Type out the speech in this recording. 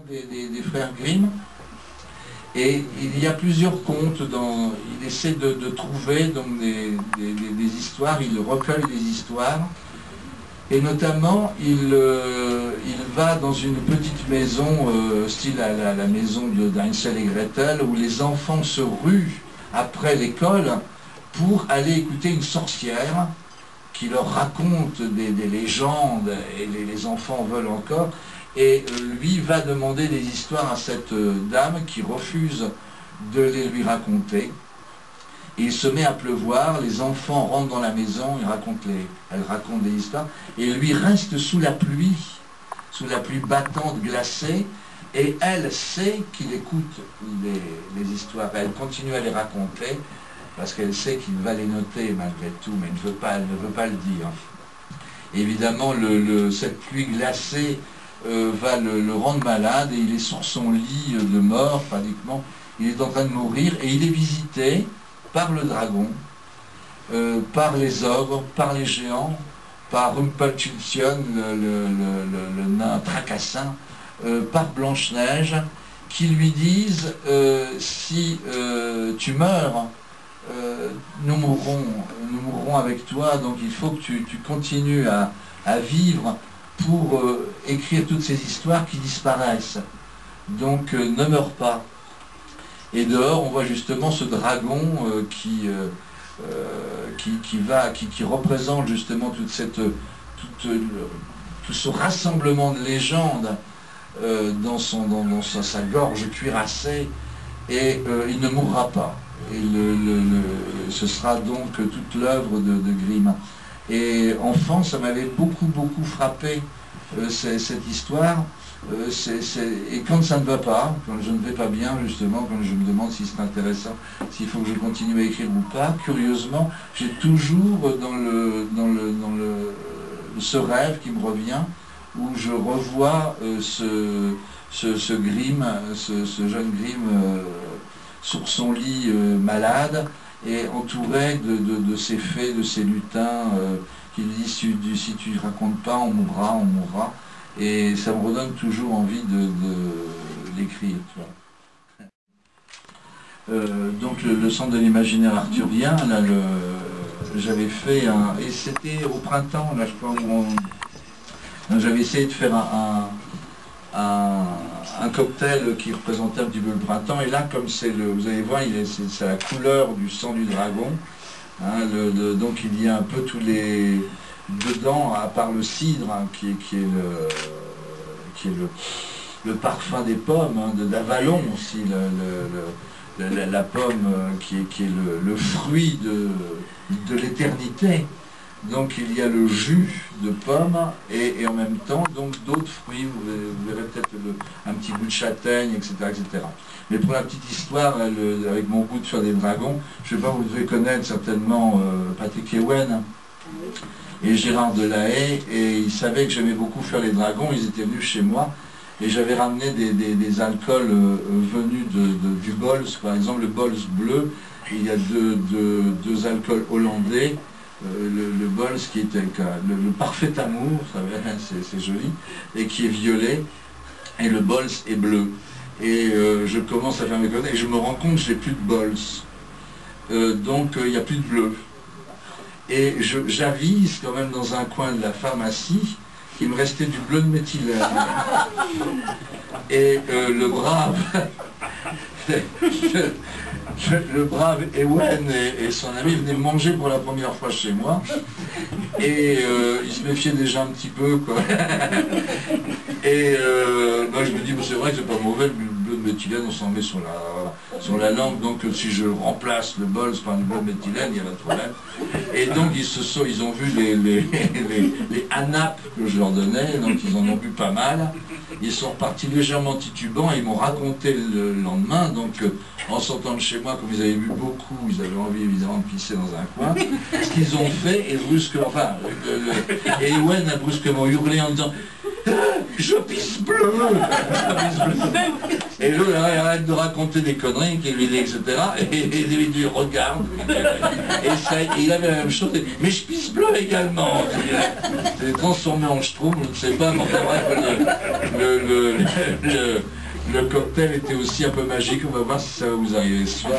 des frères Grimm, et il y a plusieurs contes, il essaie de trouver donc, des histoires, il recueille des histoires, et notamment il va dans une petite maison, style la maison d'Hansel et Gretel, où les enfants se ruent après l'école pour aller écouter une sorcière qui leur raconte des légendes, et les enfants veulent encore, et lui va demander des histoires à cette dame qui refuse de les lui raconter. Et il se met à pleuvoir, les enfants rentrent dans la maison, elle raconte des histoires, et lui reste sous la pluie battante, glacée, et elle sait qu'il écoute les histoires. Elle continue à les raconter, parce qu'elle sait qu'il va les noter malgré tout, mais elle ne veut pas le dire. Évidemment, cette pluie glacée va le rendre malade, et il est sur son lit de mort, pratiquement. Il est en train de mourir, et il est visité par le dragon, par les ogres, par les géants, par Rumpelstiltskin, le nain tracassin, par Blanche-Neige, qui lui disent si tu meurs, nous mourrons avec toi, donc il faut que tu continues à vivre pour écrire toutes ces histoires qui disparaissent. Donc ne meurs pas. Et dehors, on voit justement ce dragon qui représente justement tout ce rassemblement de légendes dans sa gorge cuirassée, et il ne mourra pas. Et ce sera donc toute l'œuvre de Grimm. Et enfant, ça m'avait beaucoup frappé cette histoire. Et quand ça ne va pas, quand je ne vais pas bien justement, quand je me demande si c'est intéressant, s'il faut que je continue à écrire ou pas, curieusement, j'ai toujours ce rêve qui me revient, où je revois ce Grimm, ce jeune Grimm sur son lit malade, et entouré de ces fées, de ces lutins qui lui disent si tu ne racontes pas, on mourra. Et ça me redonne toujours envie de l'écrire. Donc le centre de l'imaginaire arthurien, là, j'avais fait et c'était au printemps, là je crois, j'avais essayé de faire un cocktail qui représentait un petit peu le printemps, et là comme vous allez voir, c'est la couleur du sang du dragon, hein, donc il y a un peu tous les... Dedans, à part le cidre, hein, qui est le parfum des pommes, hein, d'Avalon aussi, la pomme qui est le fruit de l'éternité. Donc il y a le jus de pomme et en même temps donc d'autres fruits, vous verrez peut-être un petit bout de châtaigne, etc., etc. Mais pour la petite histoire, avec mon goût de faire des dragons, je ne sais pas, vous devez connaître certainement Patrick Ewen et Gérard Delahaye, et ils savaient que j'aimais beaucoup faire les dragons. Ils étaient venus chez moi, et j'avais ramené des alcools venus du Bols, par exemple le Bols bleu. Il y a deux alcools hollandais, le Bols qui est le parfait amour, c'est joli, et qui est violet, et le Bols est bleu. Et je commence à faire mes conneries, et je me rends compte que je n'ai plus de Bols, donc il n'y a plus de bleu. Et j'avise quand même dans un coin de la pharmacie qu'il me restait du bleu de méthylène. Et le brave Ewen et son ami venaient me manger pour la première fois chez moi. Et ils se méfiaient déjà un petit peu, quoi. Et moi je me dis, c'est vrai que c'est pas mauvais, le bleu de méthylène, on s'en met sur la langue, donc si je remplace le bol par le bleu de méthylène, il y a pas de problème. Et donc ils ont vu les anapes que je leur donnais, donc ils en ont bu pas mal. Ils sont repartis légèrement titubants, et ils m'ont raconté le lendemain, donc en sortant de chez moi, comme ils avaient bu beaucoup, ils avaient envie évidemment de pisser dans un coin, ce qu'ils ont fait, et brusquement, et Ewen a brusquement hurlé en disant je pisse bleu. Et l'autre il arrête de raconter des conneries qu'il lui dit, etc. Et l'individu regarde. Et ça, il avait la même chose. Mais je pisse bleu également. C'est transformé en schtroumpf, je ne sais pas, mais enfin bref, le cocktail était aussi un peu magique. On va voir si ça va vous arriver ce soir.